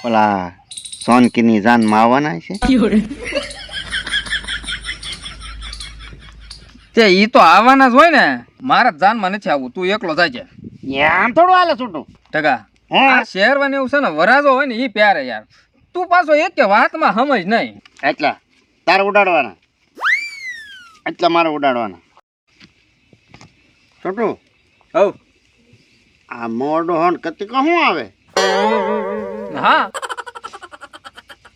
ઓલા સોનકીની જાનમાં આવવાના છે. તે ઈ તો આવવાના જ હોય ને. મારા જાનમાં નથી આવવું, તું એકલો જાય છે. આમ થોડું હાલે છૂટું. ટકા હે? આ શહેરવાને એવું છે ને, વરાજો હોય ને ઈ પ્યારે યાર. તું પાછો એક કે વાતમાં સમજ નહીં. એટલા તારે ઉડાડવાના, એટલા મારે ઉડાડવાના. છોટું હવ આ મોઢો હોન કતિકો શું આવે? હા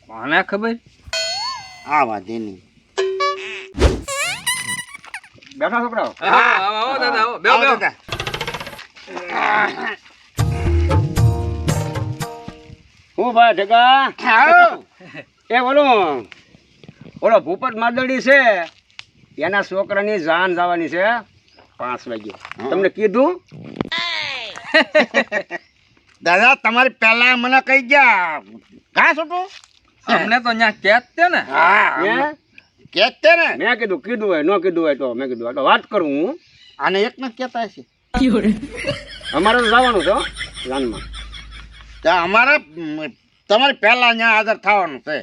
કોને ખબર. આ વાત એની. બેઠા છોકરાઓ. આવો દાદા આવો. બેહો આવો બેહો. દાદા. હું ભાઈ ઢગા આવો. એ ઓલો ભૂપત માદડી છે એના છોકરાની જાન જવાની છે 5 વાગે. તમને કીધું? દાદા તમારી પહેલા મને કહી ગયા કા છોટું? અમને તો અહીંયા કેત તે ને. હે? કે તે ને મેં કીધું હોય ન કીધું હોય તો મેં કીધું આ તો વાત કરું હું. આને એક ને કહેતા છે. અમારે તો જવાનું છે હો, જાનમાં. તો અમારે તમારી પહેલા અહીંયા હાજર થવાનું છે.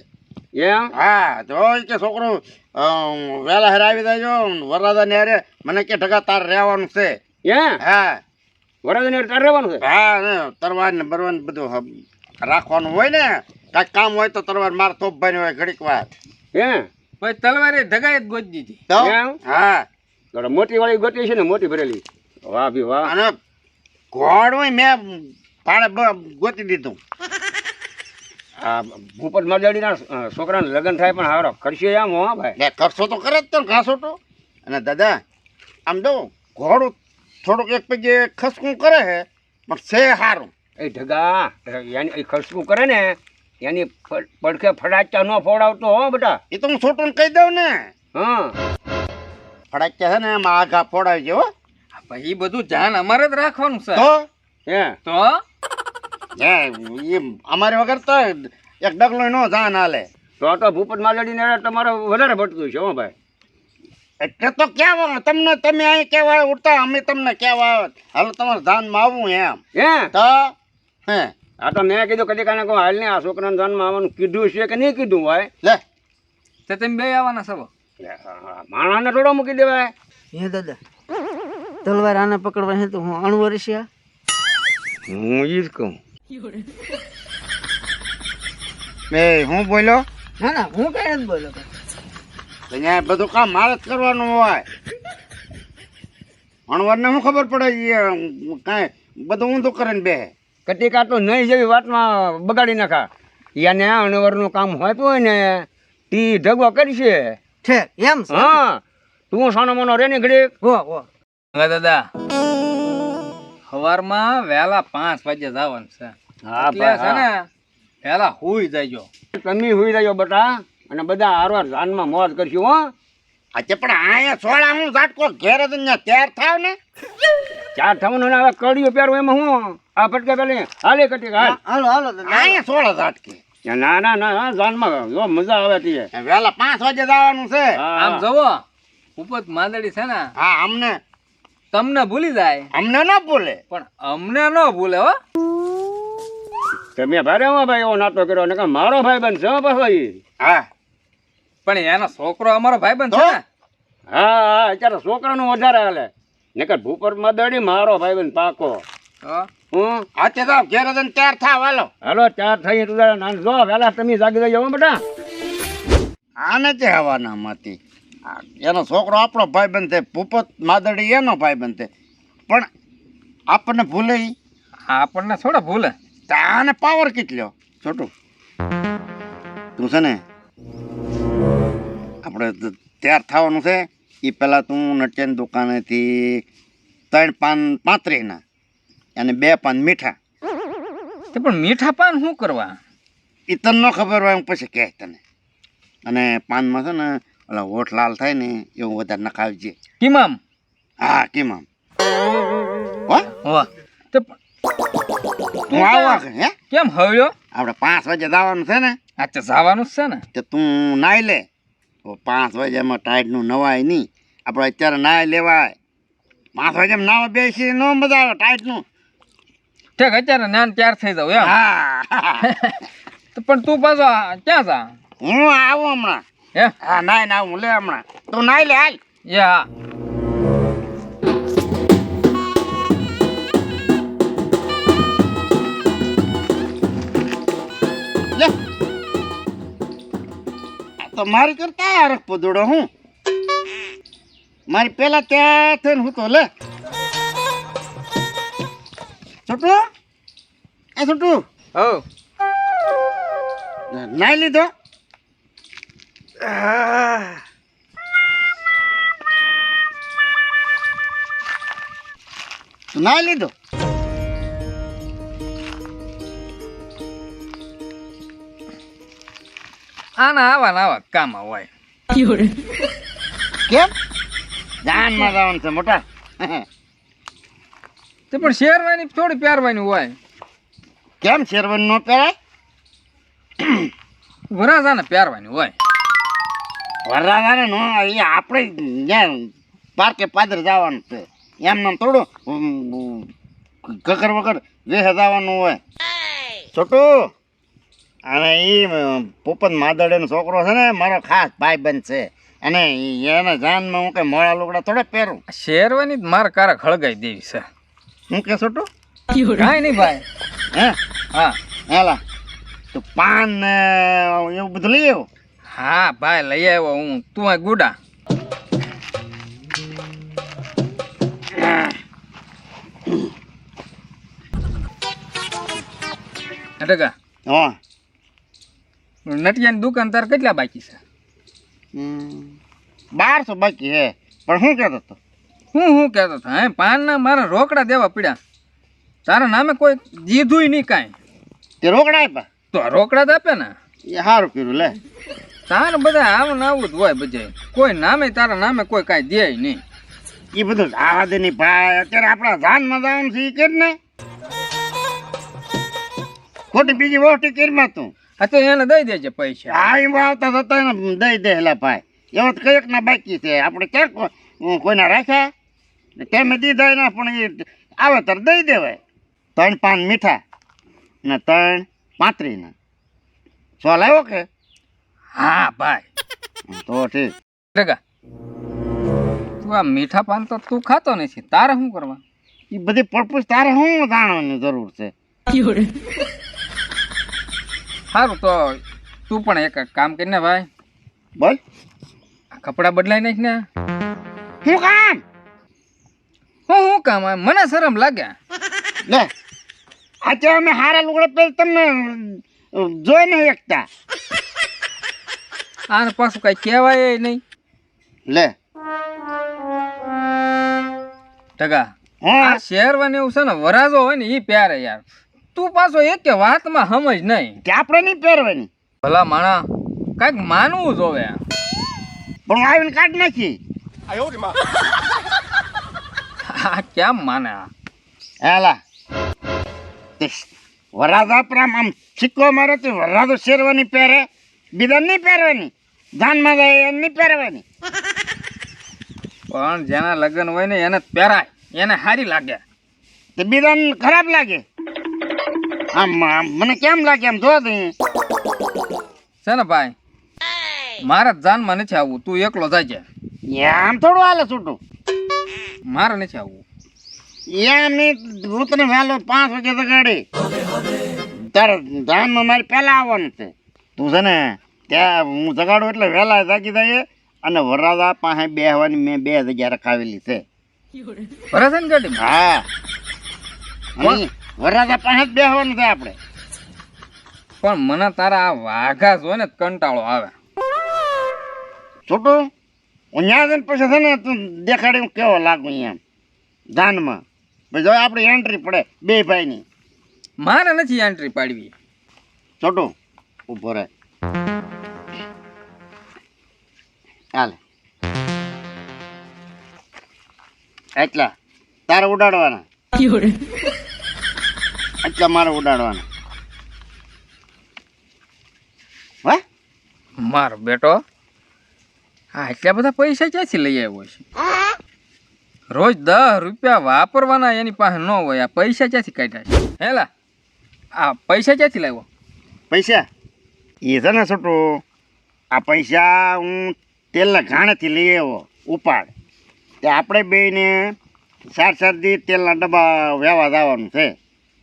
એમ? હા જો ઈ કે છોકરો વહેલા હેર આવી દેજો વરરાજા ને હારે મને કે ઢગા તાર રહેવાનું છે. હે? હા વરાજને તારે રહેવાનું છે? હા ને તરવાર ને બરવાર ને બધું રાખવાનું હોય ને. કાંઈક કામ હોય તો તરવાર માર તોપ ભાઈ હોય ઘડીક વાર. હે? પછી તલવારે ઢગાએ જ ગોતી દીધી. તો એમ? હા તો મોટી વાળી ગોતી છે ને, મોટી ભરેલી. વાહ ભી વાહ. અને ઘોડ હોય મેં પાડે ગોતી દીધું. આ ભૂપત માદડીના છોકરાને લગ્ન થાય પણ હારો ખર્ચે આમ હો ભાઈ. લે ખર્ચો તો કરે જ તો ઘાસો તો. અને દાદા આમ જો ઘોડું થોડુંક એક પગે ખસકું કરે છે પણ છે સારું. એ ઢગા એની એ ખર્ચવું કરે ને એની પડખે ફડાચા ન ફોડાવતો હો બેટા. એ તો હું છોટું કહી દઉં ને. હા ફડાચ્યા છે ને એમાં આઘા ફોડાવી છે હો. પછી ઈ બધું ધ્યાન અમારે જ રાખવાનું છે. તો હે તો હે એ અમારી વગર તો એક ડગલો નો જાન હાલે. તો ભૂપત માદડીને તમારે વધારે ભટતું છે હો ભાઈ. એટલે તો કેવા તમને તમે અહીં કેવા ઉડતા અમે તમને કેવા હાલો તમારે ધાનમાં આવવું એમ. હે તો હે આ તો મેં કીધું કદી કાને કહું હાલ ને આ છોકરાને જન્મ આવવાનું કીધું છે કે નહીં કીધું ભાઈ? લે તે તમે બે આવવાના છો. માણાને થોડો મૂકી દેવાય. હે દાદા તલવાર આને પકડવા હે તો હું અણવર છે. હું ઈ જ કહું. બે હું બોલ્યો ના ના હું કઈ નથી બોલો. અહીંયા બધું કામ મારે જ કરવાનું હોય. અણવરને શું ખબર પડે કાંઈ બધું ઊંધું કરે ને બે. કટિકા તો નહીં જેવી વાતમાં બગાડી નાખા. એને અણવરનું કામ હોતું હોય ને તી ઢગો કરશે. ઠેક એમ છે. હા તું સાનો મોનો રે ને ઘડી. વો વો હવે દાદા સવારમાં વહેલા 5 વાગે જવાનું છે. હા એટલે છે ને વહેલા હુઈ જાયજો. તમે હુઈ રહ્યો બેટા અને બધા હારવાર જાનમાં મોજ કરશું હો. આજે પણ અહીંયા સોળા હું ઝાટકો ઘેર જ ને તૈયાર થાવ ને. ચાર થવાનું ને હવે કડિયું પહેરવું એમાં હું આ ફટકે પેલી હાલે કટિકા હાલ. હાલો હાલો દાદા અહીંયા સોળા ઝાટકે ના ના ના હા, જાનમાં જો મજા આવે તી. વહેલા 5 વાગે જવાનું છે. આમ જવો ઉપત માંદડી છે ને હા અમને તમને ભૂલી જાય અમને ન ભૂલે. પણ અમને ન ભૂલે હો. તમે ભારે હો ભાઈ એવો નાટો કર્યો ને કે મારો ભાઈ બનશે હો પાછો ઈ. હા પણ એનો છોકરો અમારો ભાઈબંધ છે ને. હા હા અત્યારે છોકરાનું વધારે હાલે નકર ભૂપત માદડી મારો ભાઈ બન પાકો. તો હું આજે તો ઘેર જ ને તૈયાર થાવ હાલો. હાલો ચાર થઈ તું જો વહેલા તમે જાગી જજો હો બેટા. આને જ હવાના માંથી એનો છોકરો આપણો ભાઈબંધ છે. ભૂપત માદડી એનો ભાઈબંધ છે પણ આપણને ભૂલે ઈ. આપણને થોડા ભૂલે. તો આને પાવર કેટલો છોટું તું છે ને આપણે તૈયાર થવાનું છે એ પહેલાં તું નટિયાની દુકાનેથી 3 પાન 35ના અને 2 પાન મીઠા. તે પણ મીઠા પાન શું કરવા? એ તને ન ખબર હોય હું પછી કહે તને. અને પાનમાં છે ને ઓલા હોઠ લાલ થાય ને એવું વધારે નખાવજે. કિમામ હા કેમ આમ હો હો તે તું આવા હે કેમ હવ્યો? આપણે 5 વાગે જવાનું છે ને અચ્છા જવાનું જ છે ને. તે તું નાહી લે તો 5 વાગ્યામાં ટાઈટનું નવાય નહીં. આપણે અત્યારે નાહી લેવાય. 5 વાગ્યામાં નાવા બેસી ન મજા આવે ટાઈટનું. ઠીક અત્યારે નાન તૈયાર થઈ જાવ એમ. હા તો પણ તું પાછો ક્યાં જા હું આવું હમણાં. હે હા નાઈ ના હું લે હમણાં. તું નાઈ લે હાલ. એ હા લે આ તો મારી કરતા અરખ પદોડો હું મારી પેલા ત્યાં થઈને હું તો લે છોટું એ છોટું હો નાઈ લીધો નાઈ લીધો આના આવા કામ હોય કેમ જાનમાં જવાનું છે મોટા તે પણ શેરવાની થોડી પહેરવાની હોય કેમ શેરવાની નો પહેરાય વરાજાને પહેરવાની હોય વરરાજાને નો એ આપણે જ્યાં પાર્કે પાદર જવાનું છે એમ નામ થોડું કકર વગર વેહ જવાનું હોય છોટું અને એ પોપત માદડેનો છોકરો છે ને મારો ખાસ ભાઈ બંધ છે અને એને જાનમાં હું કઈ મોડા લુગડા થોડા પહેરું શેરવાની જ મારે કારક હળગાઈ દેવી છે હું કે છોટું કાંઈ નહીં ભાઈ હે હા હેલા તો પાન ને એવું બધું લઈ આવ્યો હા ભાઈ લઈ આવ્યો હું તું આ ગુડા ટકા હા નટિયાની દુકાન તાર કેટલા બાકી છે 1200 બાકી હે પણ શું કહેતો હતો હું કહેતો હતો હે પાનના મારા રોકડા દેવા પડ્યા તારા નામે કોઈ દીધું નહીં કાંઈ તે રોકડા આપ્યા તો રોકડા જ આપે ને એ સારું કર્યું લે તારે બધા આવું ને આવું જ હોય બધે કોઈ નામે તારા નામે કોઈ કાંઈ દે નહીં એ બધું જવા દે નહીં ભાઈ અત્યારે આપણા જાનમાં જવાનું છે એ કરી ને ખોટી બીજી વસ્તુ કરીમાં તું હા તો એને દઈ દેજે પૈસા આ એમ આવતા થતા એને દઈ દે હેલા ભાઈ એવા તો કઈક ના બાકી છે આપણે ક્યાંક કોઈના રાખ્યા તેમે દીધા એના પણ એ આવે ત્યારે દઈ દેવાય 3 પાન મીઠા ને 3 પાંત્રીના સો લાવ્યો કે હા ભાઈ તો ઠીક ટકા તું આ મીઠા પાન તો તું ખાતો નથી તારે શું કરવા એ બધી પર્પઝ તારે શું જાણવાની જરૂર છે સારું તો તું પણ એક કામ કરીને ભાઈ બોલ આ કપડાં બદલાઈ નાખ ને શું કામ હું કામ આ મને શરમ લાગે લે આજે અમે હારા લુગડા પહેરી તમને જોઈ નહીં એકતા આને પાછું કઈ કહેવાય નહીં લે ટકા હા આ શેરવાની એવું છે ને વરાજો હોય ને એ પહેરે યાર તું પાછો એક કે વાતમાં સમજ નહીં કે આપણે નહીં પહેરવાની ભલા માણા કાંઈક માનવું જોવે પણ આવીને કાઢ નાખી આ કેમ માને આ હેલા વરાજા પર આમ સિક્કો મારે તો વરાજો શેરવાની પહેરે બીજા નહીં પહેરવાની જાનમાં જાય એને નહીં પહેરવાની પણ જેના લગ્ન હોય ને એને જ પહેરાય એને સારી લાગે તે બીજાને ખરાબ લાગે આમ મને કેમ લાગે આમ જો તું છે ને ભાઈ મારા જાનમાં નથી આવવું તું એકલો જાય આમ થોડું હાલે છૂટું મારે નથી આવવું એમ નહીં હું તને વહેલો 5 વાગે તો ગાડી તારે જાનમાં મારે પહેલા આવવાનું છે તું છે ને ત્યાં હું જગાડું એટલે વહેલા જાગી જાય અને વરાજા પાસે બેહવાની મેં 2 જગ્યા રખાવેલી છે ભરે છે ને ગાડી હા અને વરાજા પાસે જ બેહવાનું છે આપણે પણ મને તારા આ વાઘા જો ને કંટાળો આવે છોટું હું ત્યાં જઈને પછી છે ને તું દેખાડી હું કેવો લાગુ એમ જાનમાં પછી જો આપણી એન્ટ્રી પડે 2 ભાઈની મારે નથી એન્ટ્રી પાડવી છોટું ઊભો રહે હાલે એટલા તારે ઉડાડવાના એટલા મારે ઉડાડવાના હે મારો બેટો હા એટલા બધા પૈસા ક્યાંથી લઈ આવ્યો છે રોજ 10 રૂપિયા વાપરવાના એની પાસે ન હોય આ પૈસા ક્યાંથી કાઢ્યા છે હેલા આ પૈસા ક્યાંથી લાવ્યો પૈસા એ છે ને છોટું, આ પૈસા હું તેલના ઘાણેથી લઈ આવ્યો ઉપાડ. તે આપણે બેને 4 દી તેલના ડબ્બા વ્યવહાર જવાનું છે,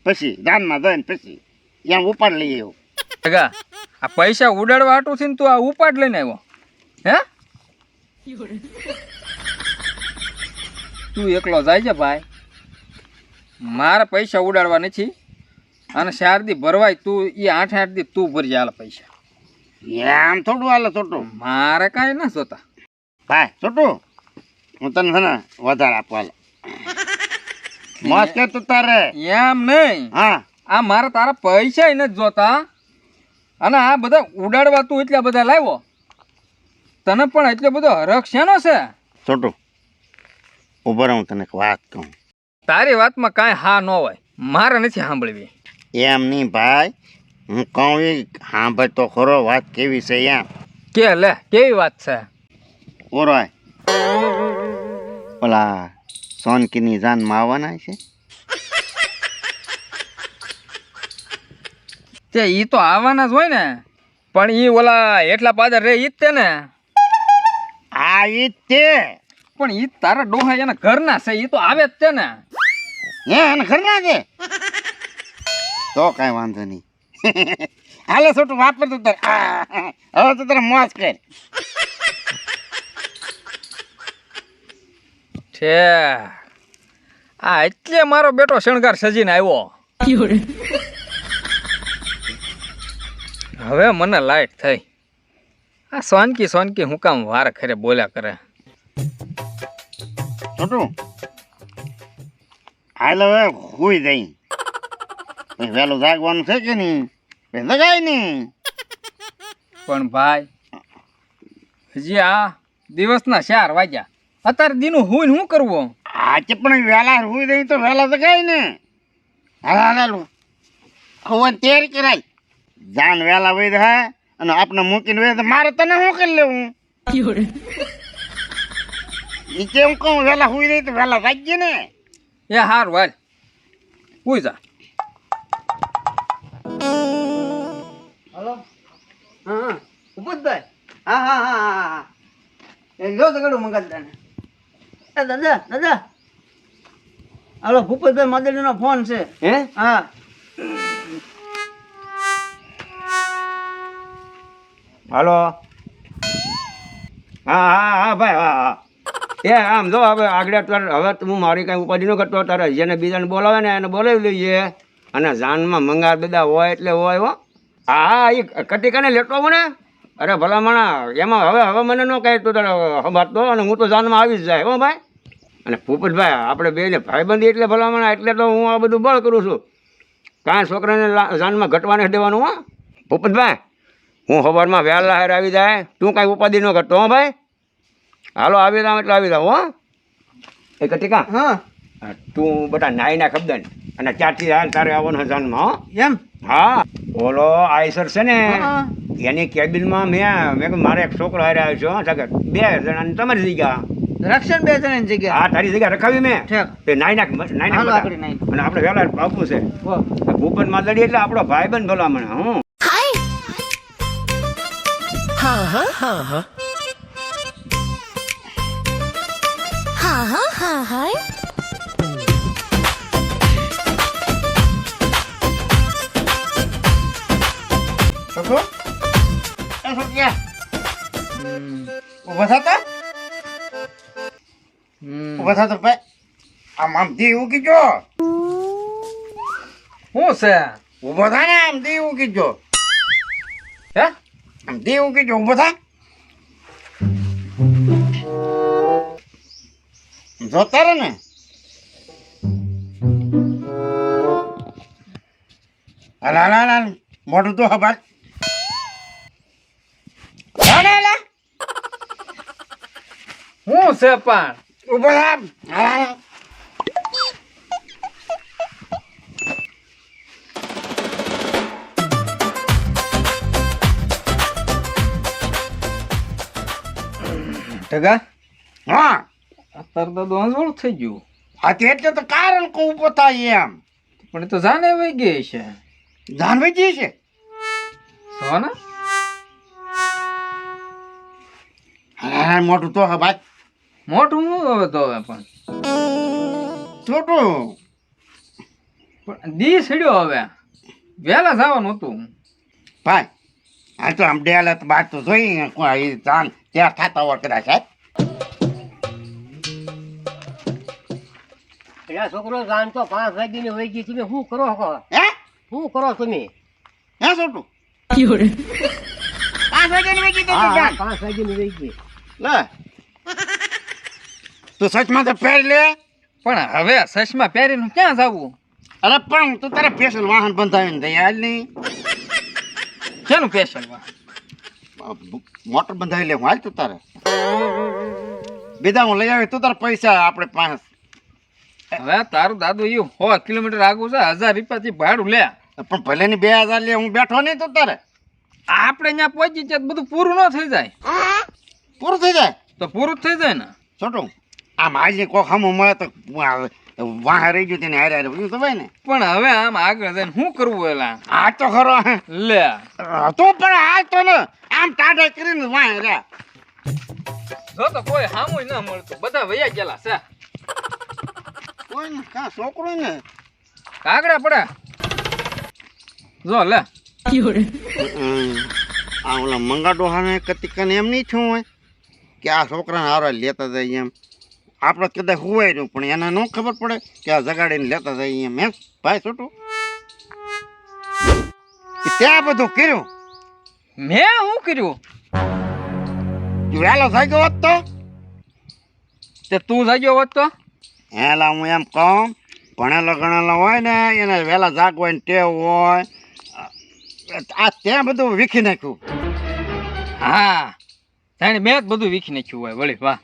પછી ધાનમાં જઈને પછી એમ ઉપાડ લઈ આવ્યો. ટકા આ પૈસા ઉડાડવા હાટું છે ને તું આ ઉપાડ લઈને આવ્યો હે? તું એકલો જાય છે ભાઈ, મારે પૈસા ઉડાડવા નથી. અને 4 દી ભરવાય તું એ 8 દી તું ભરી હાલ પૈસા. એમ થોડું હાલે છોટું. મારે કાંઈ ના જોતા ભાઈ છોટું, હું તને છે ને વધારે આપવા હાલે. મોજ કે તું તારે. એમ નહીં, હા, આ મારે તારા પૈસા નથી જોતા. અને આ બધા ઉડાડવા તું એટલા બધા લાવ્યો, તને પણ એટલો બધો હરખ શેનો છે? છોટું ઉભો રહે, હું તને એક વાત કહું. તારી વાતમાં કાંઈ હા ન હોય, મારે નથી સાંભળવી. એમ નહીં ભાઈ, હું કહું એ સાંભળ તો ખરો, વાત કેવી છે એમ. કે લે કેવી વાત છે? ઓરાય ઓલા સોનકીની જાનમાં આવવાના છે. તે ઈ તો આવવાના જ હોય ને, પણ ઈ ઓલા એટલા પાદર રે ઈ જ તે ને. આ ઈ જ તે. પણ ઈ તારા ડોહા એના ઘરના છે, ઈ તો આવે જ તે ને. હે એને ઘરના છે તો કાંઈ વાંધો નહીં. હાલે છોટું વાપરતું તારે. હવે તો તારે મોજ કર. છે આ એટલે મારો બેટો શણગાર સજીને આવ્યો. હવે મને લાઈટ થઈ. આ સોનકી હું કામ વાર ખરે બોલ્યા કરે. છોટું હાલ હવે હુઈ જઈ. પછી વહેલું જાગવાનું છે કે નહીં? પછી જગાય નહીં. પણ ભાઈ હજી આ દિવસના 4 વાગ્યા, અત્યારે દીનું હુઈને શું કરવું? આજે પણ વહેલા હુઈ જઈ તો વહેલા જગાય ને. હાલ હાલ હાલ હવે તૈયારી કરાય. જાન વહેલા વહી જાય અને આપણે મૂકીને વહી જાય. મારે તને શું કરી લેવું? નીચે હું કહું વહેલા હુઈ જઈ તો વહેલા જાગીએ ને. એ હારું હાલ હુઈ જા. હલો. હા ભૂપતભાઈ. હા હા હા હા હા. એ લો તો કડું મંગાતા ને. એ દાદા દાદા, હાલો ભૂપતભાઈ માદડીનો ફોન છે. હે? હા હાલો. હા હા હા ભાઈ, હા હા. એ આમ જો હવે આગળ હવે હું મારી કાંઈ ઉપાધિ ન કરતો. તારે જેને બીજાને બોલાવે ને એને બોલાવી લઈએ. અને જાનમાં મંગાર બધા હોય એટલે હોય હો. હા એ કટિકાને લેતો આવું ને. અરે ભલા મણા એમાં હવે મને ન કહે તું તારે સંભાળતો, અને હું તો જાનમાં આવી જ જાય હો ભાઈ. અને ભૂપતભાઈ આપણે બેને ભાઈબંધી એટલે ભલા મણા, એટલે તો હું આ બધું બળ કરું છું. કાંઈ છોકરાને જાનમાં ઘટવાને દેવાનું હો ભૂપતભાઈ. હું સવારમાં વહેલા હાર આવી જાય, તું કાંઈ ઉપાધિ ન કરતો હો ભાઈ. હાલો આવી જાઉં એટલે આવી જાઉં હો. એ કટિકા હા તું બધા નાઈ નાખ ખબદન અને ત્યાંથી હાલ તારે આવવાનું જાનમાં હો. એમ. હા ઓલો આઈસર છે ને હા. એની કેબિનમાં મેં કીધું મારે એક છોકરો હારે આવ્યો છું. સગર 2 જણાની તમારી જગ્યા. રક્ષણ 2 જણાની જગ્યા. હા તારી જગ્યા રખાવી મેં. ઠેક. તે નાઈ નાખ નાઈ હાલો નાખ આપણે નાઈ. અને આપણે વહેલા આપવું છે. હો. ભૂપત માદડી એટલે આપણો ભાઈબંધ ભલામણ. હું છોટું એ છોટિયા ઊભા થતા. ઊભા થતો ભાઈ. આમ દી ઉગી જો. શું છે? ઊભો થાય ને આમ દી ઉગી જો. હે આમ દી ઉગી જો. ઊભો થાય. જોતા રહે ને. હાલ હાલ હાલ હાલ મોઢું તો ખબર. શું છે પણ? ઊભો થા. હાલ હાલ હાલ. ટકા હા અત્યારે તો દોંજવળ થઈ ગયું. આ તે એટલે તો કારણ કો ઊભો થાય એમ. પણ એ તો જાને વહી ગઈ છે. જાનવી જી છે. સોના તારા મોટું તો હે ભાઈ મોટું હું હવે તો હવે પણ છોટું દી સડ્યો હવે વહેલા જવાનું હતું ભાઈ આ તો આમ ડેલ બાદ તો જોઈ કોઈ ચાંદ ત્યાં થતા હોય કદાચ સાહેબ પેલા છોકરો જાણતો 5 વાગ્યાની વહી ગઈ તમે શું કરો છો હે શું કરો તમે હે છોટું 5 વાગ્યાની વેચી દે તું જાન 5 વાગ્યાની વહી ગઈ લે તું સચમાં તો પહેર લે પણ હવે સસમાં પહેરીને ક્યાં જવું અરે પણ તું તારે સ્પેશિયલ વાહન બંધાવીને દઈ હાલ નહીં શેનું સ્પેશિયલ મોટર બંધાવી લે હાલ તું તારે બીજા હું લઈ આવી તું તારે પૈસા આપણે પાંચ હવે તારું દાદુ એવું 100 કિલોમીટર આગું છે 1000 રૂપિયાથી ભાડું લે પણ ભલે ની 2000 લે હું બેઠો નહીં તું તારે આપણે ત્યાં પહોંચી જાય તો બધું પૂરું ન થઈ જાય પૂરું થઈ જાય તો પૂરું જ થઈ જાય ને છોટું આમ આજે કોક હમું મળે તો વાહ રહી ગયું તેને હારે હારે બધું તો ભાઈ ને પણ હવે આમ આગળ જઈને શું કરવું એલા આ તો ખરો લે તો પણ આ તો ને આમ ટાટા કરીને વાહ રે જો તો કોઈ હામું ન મળતું બધા વયા ગયેલા છે કોઈ ને કાં છોકરો ને કાગડા પડ્યા જો લે આ ઓલા મંગા ડોહાને કતિકાને એમ નહીં થયું હોય કે આ છોકરાને હારા લેતા જાય એમ આપણે કદાચ હુવાય રહ્યું પણ એને ન ખબર પડે કે આ જગાડીને લેતા જાય એમ એમ ભાઈ છોટું ત્યાં બધું કર્યું મેં શું કર્યું જો વહેલો થઈ ગયો હોત તો તે તું જાગ્યો હોત તો હેલા હું એમ કહું ભણેલો ગણેલો હોય ને એને વહેલા જાગવાની ટેવ હોય આ ત્યાં બધું વીખી નાખ્યું હા તાણે મેં જ બધું વીખી નાખ્યું હોય વળી વાહ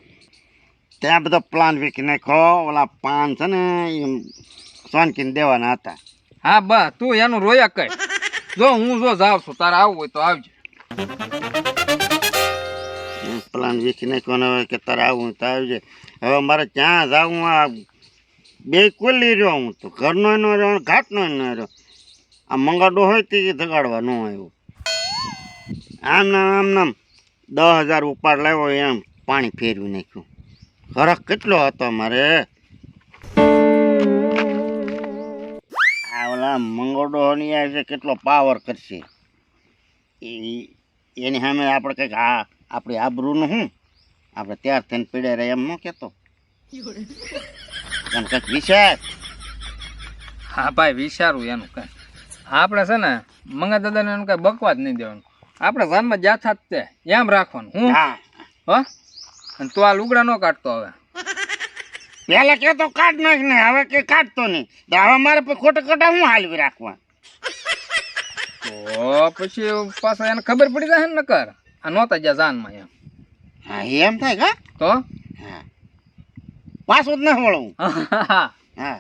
ત્યાં બધો પ્લાન વીખી નાખ્યો ઓલા પાન છે ને એમ સોનકીને દેવાના હતા હા બસ તું એનું રોયા કર જો હું જો જાઉં છું તારે આવવું હોય તો આવજો પ્લાન વીખી નાખ્યો હવે કે તારે આવું તો આવજે હવે મારે ક્યાં જાવું આ બે કોલી રહ્યો હું તો ઘરનો ન રહ્યો ઘાટનો ન રહ્યો આ મંગાડો હોય તે જગાડવા ન આવ્યો આમ નામ 10,000 ઉપાડ લાવ્યો એમ પાણી ફેરવી નાખ્યું ફરક કેટલો હતો મારે આ ઓલા મંગોડો ની આ છે કેટલો પાવર કરશે એની સામે આપણે કંઈક આપણી આબરૂનું શું આપણે ત્યાર થઈને પીડે રહે એમ ન કહેતો એમ કંઈક વિચાર હા ભાઈ વિચારું એનું કઈ આપણે છે ને મંગા દાદાને એનું કઈ બકવા જ નહીં દેવાનું આપણે જાનમાં જાથા જ તે એમ રાખવાનું હું હા હો અને તું આ લુગડા ન કાઢતો હવે પહેલા કહેતો કાઢ નાખ ને હવે કે કાઢતો નહીં તો હવે મારે ખોટા ખોટા હું હાલવી રાખવા તો પછી પાછા એને ખબર પડી જાય ને નકર આ નહોતા જ્યાં જાનમાં એમ હા એમ થાય કા તો હા પાછું જ ન વળવું હા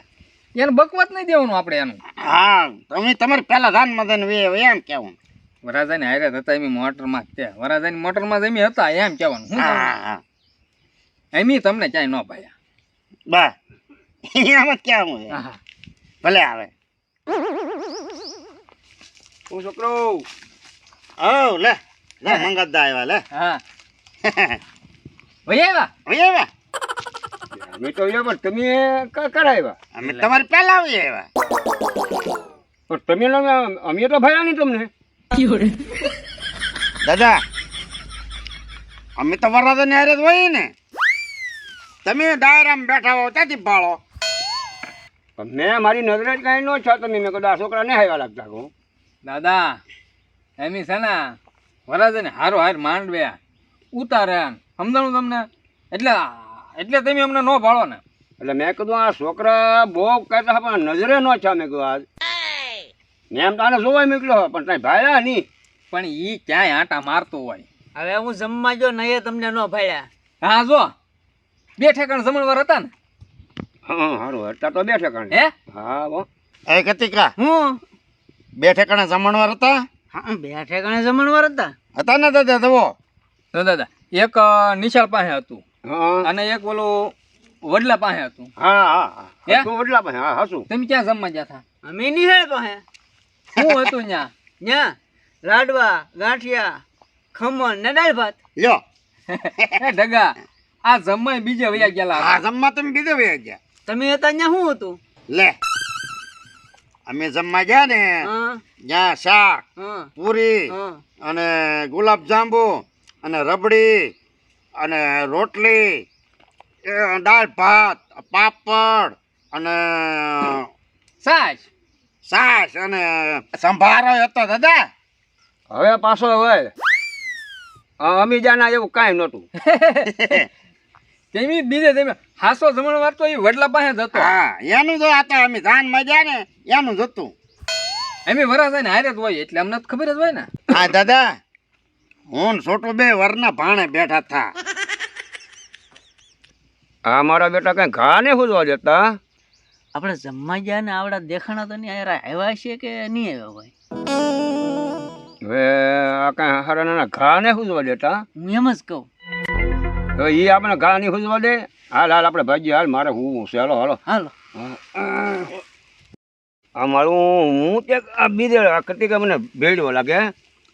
એને બકવાત નહીં દેવાનું આપણે એનું હા તમે તમારે પહેલા ધાનમાં જઈને એમ કેવું વરાજાની હારે હતા એમ મોટરમાં જ તે વરાજાની મોટરમાં જ એમ હતા એમ કહેવાનું શું હા હા એમ તમને ક્યાંય ન ભાયા બસ એમ જ કેવું છે ભલે આવે હું છોકરો ઓ લે લે મંગતદા આવ્યા લે હા ભાઈ આવ્યા હવે આવ્યા અમે તો અહીંયા પણ તમે કરાવ્યા અમે તમારે પહેલા આવી આવ્યા પણ તમે અમે તો ભયા નહીં તમને દાદા અમે તો વરરાજાની હારે જ હોય ને તમે ડાયરામાં બેઠા હો ત્યાંથી ભાળો પણ મેં મારી નજરે જ કાંઈ ન છો તમે મેં કીધું આ છોકરાને હાવ્યા લાગતા કહું દાદા એમી છે ને વરાજાને હારો હાર માંડવ્યા ઉતારે સમજાણું તમને એટલે તમે અમને ન ભાળો ને એટલે મેં કીધું આ છોકરા બહુ કહેતા પણ નજરે ન છે મેં કીધું આજ મેં એમ તો આને જોવાય મોકલ્યો પણ કાંઈ ભાયા નહીં પણ ઈ ક્યાંય આંટા મારતો હોય હવે હું જમવા જો નહીં તમને ન ભાડ્યા હા જો બે ઠેકાણ જમણવાર હતા ને હા સારું હતા તો બે ઠેકાણે હે હા હો એ કતિકા હું બે ઠેકાણે જમણવાર હતા હા બે ઠેકાણે જમણવાર હતા હતા ને દાદા જુઓ તો દાદા એક નિશાળ પાસે હતું હા અને એક ઓલું વડલા પાસે હતું હા હા હે? તું વડલા પાસે હા હાસું તમે ક્યાં જમવા ગયા હતા અમે નિહાળ પાસે શું હતું ત્યાં ન્યા લાડવા ગાંઠિયા ખમણ ને દાળ ભાત લ્યો એ ઢગા આ જમાય બીજે વયા ગયેલા આ જમવા તમે બીજે વયા ગયા તમે હતા ત્યાં શું હતું? લે અમે જમવા ગયા ને હા ત્યાં શાક હા પૂરી હા અને ગુલાબ જાંબુ અને રબડી અને રોટલી દાળ ભાત પાપડ અને સાચ છાશ અને સંભારો હતો દાદા. હવે પાછો હવે અમી જાના એવું કાંઈ નહોતું. તેમી બીજે તેમે હાસો જમણ વાર તો એ વડલા પાસે જ હતો. હા એનું જો હતા અમે ધાન માં ગયા ને એનું જ હતું. એમ વરાસા ને હારે જ હોય એટલે અમને તો ખબર જ હોય ને. હા દાદા હું ને છોટું બે વરના ભાણે બેઠા થા. આ મારા બેટા કઈ ઘા ને પૂજવા દેતા. આપણે જમવા ગયા ને આવડા દેખાણા તો નહીં આવ્યા છે કે નહીં આવ્યા હોય? હવે આ કઈ હારા નાના ઘા ને પૂજવા દેતા. હું એમ જ કહું. હવે એ આપણે ઘા નહીં પૂજવા દે. હાલ હાલ આપણે ભાજી હાલ મારે હું છે. હાલો હાલો. હાલો આ મારું હું ક્યાંક આ બીજે કતિક મને ભેડવો લાગે.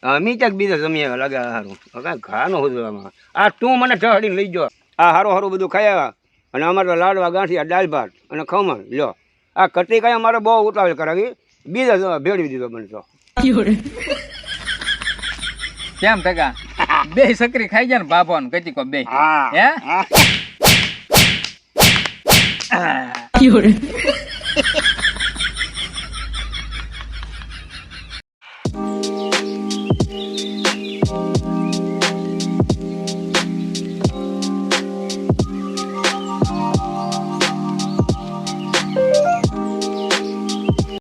અમી ક્યાંક બીજે જમીએ લાગે. સારું કાંઈ ઘા નો પૂજવામાં આ તું મને ઢહડીને લઈ ગયો. આ હારું હારું બધું ખાયા અને અમારે તો લાડવા ગાંઠિયા દાળ ભાત અને ખમણ લ્યો. આ કટિકા અમારે બહુ ઉતાવળ કરાવી બીજા ભેળવી દીધો મને તો. કેમ ટકા બે સકરી ખાઈ ગયા ને બાપો ને કચીકો બે હા હે હા.